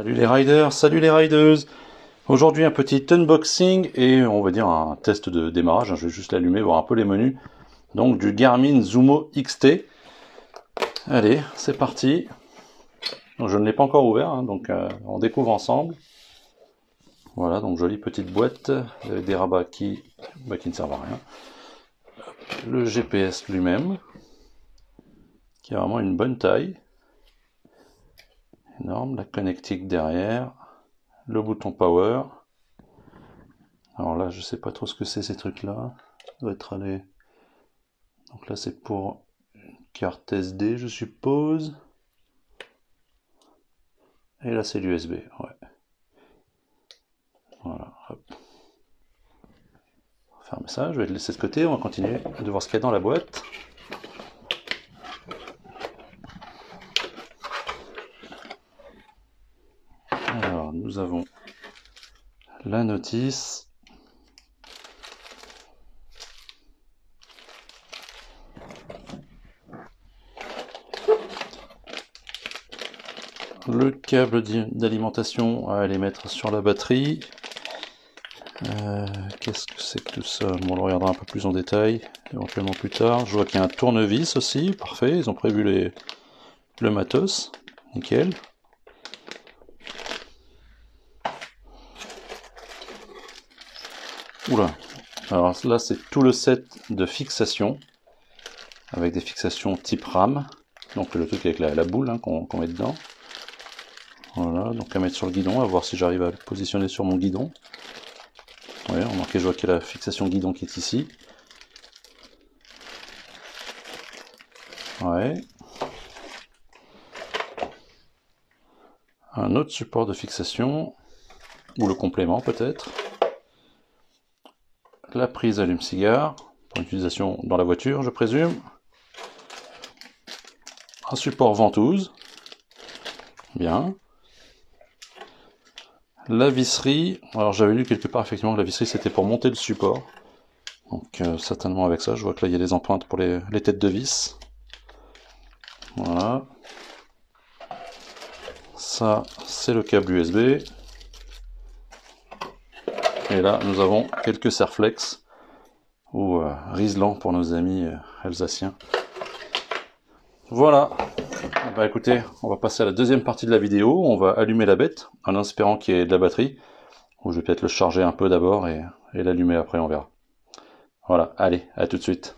Salut les riders, salut les rideuses. Aujourd'hui un petit unboxing et on va dire un test de démarrage. Je vais juste l'allumer, voir un peu les menus. Donc du Garmin Zumo XT. Allez, c'est parti. Donc, je ne l'ai pas encore ouvert, donc on découvre ensemble. Voilà, donc jolie petite boîte avec des rabats qui ne servent à rien. Le GPS lui-même, qui a vraiment une bonne taille. Énorme, la connectique derrière. Le bouton power. Alors là, je sais pas trop ce que c'est ces trucs-là. Ça doit être allé. Donc là, c'est pour une carte SD, je suppose. Et là, c'est l'USB. Ouais. Voilà. Hop. On va fermer ça. Je vais le laisser de côté. On va continuer de voir ce qu'il y a dans la boîte. Alors, nous avons la notice. Le câble d'alimentation à aller mettre sur la batterie. Qu'est-ce que c'est que tout ça? Bon, on le regardera un peu plus en détail, éventuellement plus tard. Je vois qu'il y a un tournevis aussi, parfait. Ils ont prévu le matos, nickel. Oula, alors là c'est tout le set de fixation, avec des fixations type RAM. Donc le truc avec la boule qu'on met dedans. Voilà, donc à mettre sur le guidon, à voir si j'arrive à le positionner sur mon guidon. Ouais, remarquez, je vois qu'il y a la fixation guidon qui est ici. Ouais. Un autre support de fixation, ou le complément peut-être. La prise allume-cigare, pour utilisation dans la voiture, je présume. Un support ventouse. Bien. La visserie, alors j'avais lu quelque part effectivement que la visserie c'était pour monter le support. Donc certainement avec ça, je vois que là il y a des empreintes pour les têtes de vis. Voilà. Ça c'est le câble USB. Et là nous avons quelques serflex, ou Riesland pour nos amis alsaciens. Voilà. Bah écoutez, on va passer à la deuxième partie de la vidéo. On va allumer la bête en espérant qu'il y ait de la batterie. Ou je vais peut-être le charger un peu d'abord et l'allumer après, on verra. Voilà, allez, à tout de suite.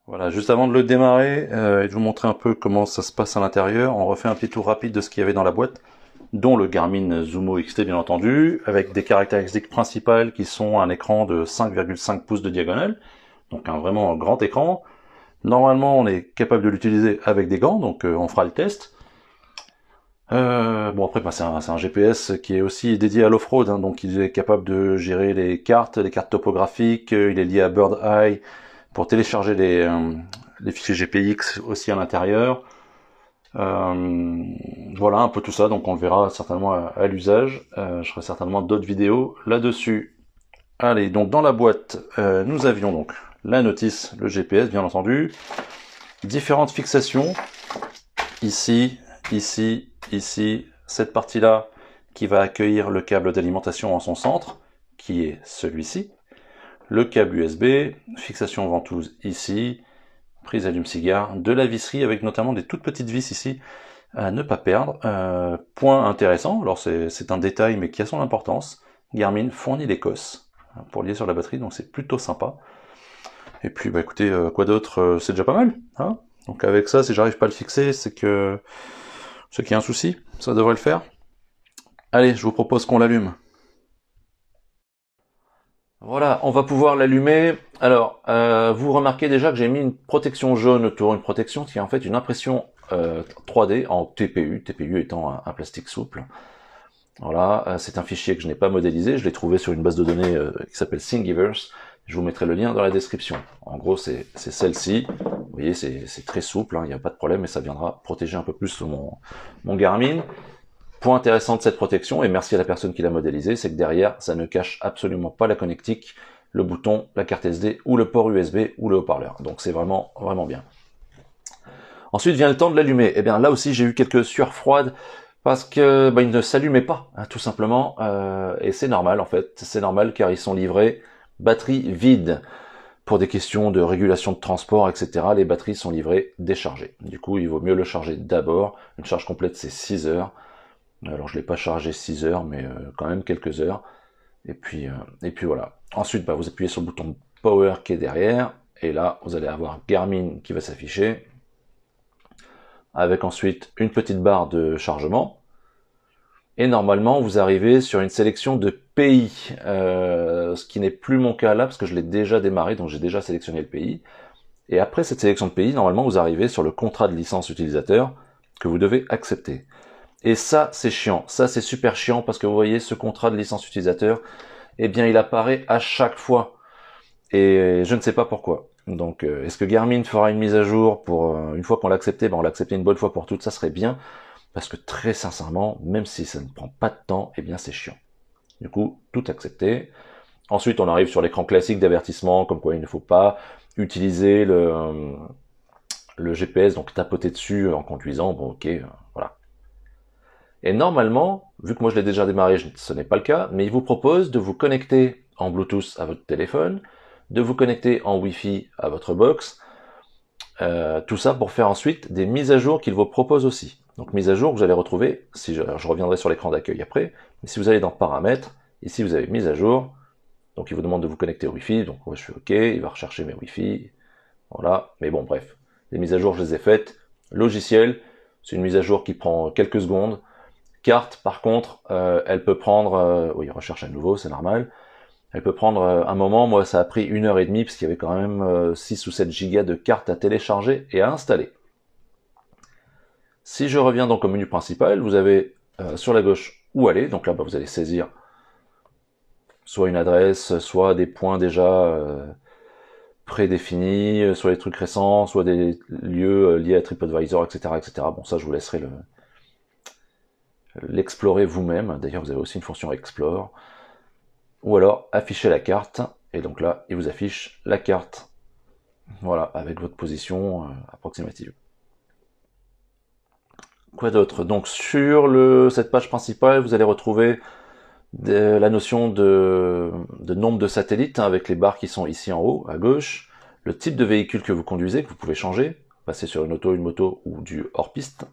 Voilà, juste avant de le démarrer et de vous montrer un peu comment ça se passe à l'intérieur, on refait un petit tour rapide de ce qu'il y avait dans la boîte, dont le Garmin Zumo XT bien entendu, avec des caractéristiques principales qui sont un écran de 5,5 pouces de diagonale, donc un vraiment grand écran. Normalement, on est capable de l'utiliser avec des gants, donc on fera le test. Bon après, c'est un GPS qui est aussi dédié à l'off-road, donc il est capable de gérer les cartes topographiques, il est lié à Bird Eye pour télécharger les fichiers GPX aussi à l'intérieur. Voilà un peu tout ça, donc on le verra certainement à l'usage. Je ferai certainement d'autres vidéos là-dessus. Allez, donc dans la boîte, nous avions donc la notice, le GPS bien entendu, différentes fixations, ici, ici, ici, cette partie-là qui va accueillir le câble d'alimentation en son centre, qui est celui-ci, le câble USB, fixation ventouse ici, prise allume-cigare, de la visserie avec notamment des toutes petites vis ici à ne pas perdre. Point intéressant, alors c'est un détail mais qui a son importance, Garmin fournit les COS pour lier sur la batterie, donc c'est plutôt sympa. Et puis bah écoutez, quoi d'autre, c'est déjà pas mal, hein. Donc avec ça, si j'arrive pas à le fixer, c'est qu'il y a un souci, ça devrait le faire. Allez, je vous propose qu'on l'allume. Voilà, on va pouvoir l'allumer. Alors, vous remarquez déjà que j'ai mis une protection jaune autour, une protection qui est en fait une impression 3D en TPU, TPU étant un plastique souple. Voilà, c'est un fichier que je n'ai pas modélisé, je l'ai trouvé sur une base de données qui s'appelle Thingiverse. Je vous mettrai le lien dans la description. En gros, c'est celle-ci. Vous voyez, c'est très souple, il n'y a pas de problème, et ça viendra protéger un peu plus mon Garmin. Point intéressant de cette protection, et merci à la personne qui l'a modélisé, c'est que derrière, ça ne cache absolument pas la connectique, le bouton, la carte SD, ou le port USB, ou le haut-parleur. Donc c'est vraiment, vraiment bien. Ensuite vient le temps de l'allumer. Et bien là aussi j'ai eu quelques sueurs froides parce que il ne s'allumait pas, hein, tout simplement. Et c'est normal en fait, c'est normal car ils sont livrés batterie vide. Pour des questions de régulation de transport, etc., les batteries sont livrées déchargées. Du coup, il vaut mieux le charger d'abord. Une charge complète, c'est 6 heures. Alors, je ne l'ai pas chargé 6 heures, mais quand même quelques heures. Et puis voilà. Ensuite, vous appuyez sur le bouton Power qui est derrière. Et là, vous allez avoir Garmin qui va s'afficher. Avec ensuite une petite barre de chargement. Et normalement, vous arrivez sur une sélection de pays, ce qui n'est plus mon cas là, parce que je l'ai déjà démarré, donc j'ai déjà sélectionné le pays. Et après cette sélection de pays, normalement, vous arrivez sur le contrat de licence utilisateur que vous devez accepter. Et ça, c'est chiant. Ça, c'est super chiant, parce que vous voyez, ce contrat de licence utilisateur, eh bien, il apparaît à chaque fois. Et je ne sais pas pourquoi. Donc, est-ce que Garmin fera une mise à jour pour, une fois qu'on l'a accepté, on l'a accepté une bonne fois pour toutes, ça serait bien. Parce que très sincèrement, même si ça ne prend pas de temps, eh bien c'est chiant. Du coup, tout accepté. Ensuite, on arrive sur l'écran classique d'avertissement, comme quoi il ne faut pas utiliser le GPS, donc tapoter dessus en conduisant. Bon, ok, voilà. Et normalement, vu que moi je l'ai déjà démarré, ce n'est pas le cas, mais il vous propose de vous connecter en Bluetooth à votre téléphone, de vous connecter en Wi-Fi à votre box, tout ça pour faire ensuite des mises à jour qu'il vous propose aussi. Donc mise à jour que vous allez retrouver, si je reviendrai sur l'écran d'accueil après, mais si vous allez dans paramètres, ici vous avez mise à jour, donc il vous demande de vous connecter au Wi-Fi, donc moi je suis OK, il va rechercher mes Wi-Fi, voilà, mais bon bref, les mises à jour je les ai faites, logiciel, c'est une mise à jour qui prend quelques secondes, carte par contre, elle peut prendre, oui recherche à nouveau, c'est normal, elle peut prendre un moment, moi ça a pris 1 heure et demie, parce qu'il y avait quand même 6 ou 7 gigas de cartes à télécharger et à installer. Si je reviens donc au menu principal, vous avez sur la gauche où aller, donc là vous allez saisir soit une adresse, soit des points déjà prédéfinis, soit des trucs récents, soit des lieux liés à TripAdvisor, etc., etc. Bon, ça je vous laisserai l'explorer vous-même. D'ailleurs, vous avez aussi une fonction Explore. Ou alors afficher la carte, et donc là, il vous affiche la carte, voilà, avec votre position approximative. Quoi d'autre? Donc sur cette page principale, vous allez retrouver la notion de nombre de satellites, hein, avec les barres qui sont ici en haut, à gauche, le type de véhicule que vous conduisez, que vous pouvez changer, passer sur une auto, une moto ou du hors-piste,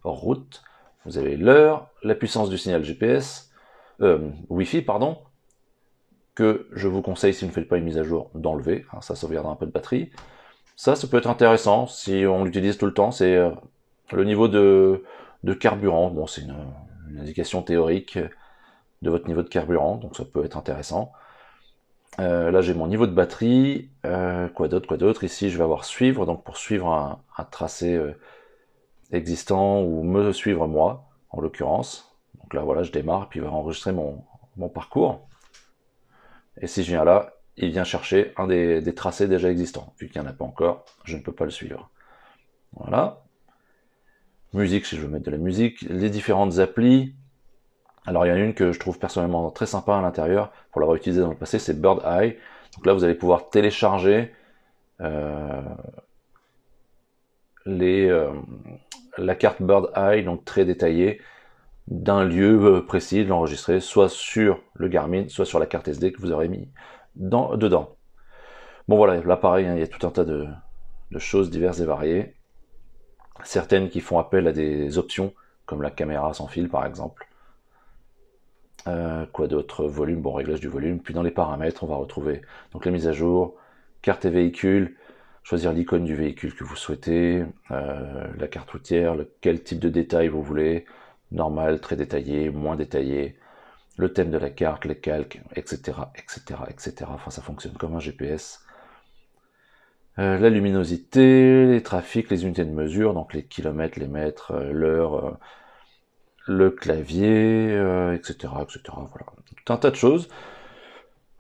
hors-route. Vous avez l'heure, la puissance du signal GPS, Wi-Fi, pardon, que je vous conseille, si vous ne faites pas une mise à jour, d'enlever, hein, ça sauvegardera un peu de batterie. Ça peut être intéressant si on l'utilise tout le temps, c'est le niveau de carburant. Bon, c'est une indication théorique de votre niveau de carburant, donc ça peut être intéressant. Là, j'ai mon niveau de batterie. Quoi d'autre? Ici, je vais avoir suivre, donc pour suivre un tracé existant, ou me suivre moi, en l'occurrence. Donc là, voilà, je démarre, puis il va enregistrer mon parcours. Et si je viens là, il vient chercher un des tracés déjà existants. Vu qu'il n'y en a pas encore, je ne peux pas le suivre. Voilà. Musique, si je veux mettre de la musique. Les différentes applis. Alors il y en a une que je trouve personnellement très sympa à l'intérieur, pour l'avoir utilisée dans le passé, c'est Bird Eye. Donc là, vous allez pouvoir télécharger la carte Bird Eye, donc très détaillée, d'un lieu précis, de l'enregistrer, soit sur le Garmin, soit sur la carte SD que vous aurez mis dedans. Bon voilà, là pareil, hein, il y a tout un tas de choses diverses et variées. Certaines qui font appel à des options, comme la caméra sans fil par exemple. Quoi d'autre? Volume, bon, réglage du volume. Puis dans les paramètres, on va retrouver donc les mises à jour, carte et véhicule, choisir l'icône du véhicule que vous souhaitez, la carte routière, quel type de détail vous voulez, normal, très détaillé, moins détaillé, le thème de la carte, les calques, etc., etc., etc. Enfin, ça fonctionne comme un GPS. La luminosité, les trafics, les unités de mesure, donc les kilomètres, les mètres, l'heure, le clavier, etc., etc. Voilà, tout un tas de choses.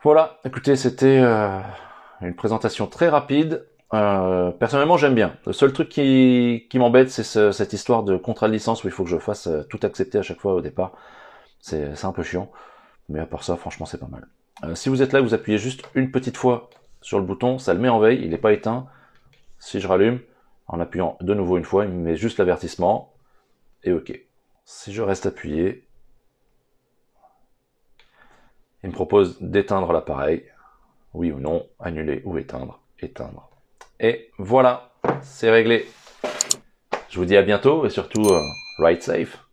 Voilà, écoutez, c'était une présentation très rapide. Personnellement, j'aime bien. Le seul truc qui m'embête, c'est cette histoire de contrat de licence où il faut que je fasse tout accepter à chaque fois au départ. C'est un peu chiant, mais à part ça, franchement, c'est pas mal. Si vous êtes là, vous appuyez juste une petite fois sur le bouton, ça le met en veille, il n'est pas éteint. Si je rallume, En appuyant de nouveau une fois, il me met juste l'avertissement, et OK. Si je reste appuyé, il me propose d'éteindre l'appareil, oui ou non, annuler ou éteindre, éteindre. Et voilà, c'est réglé. Je vous dis à bientôt, et surtout, ride safe.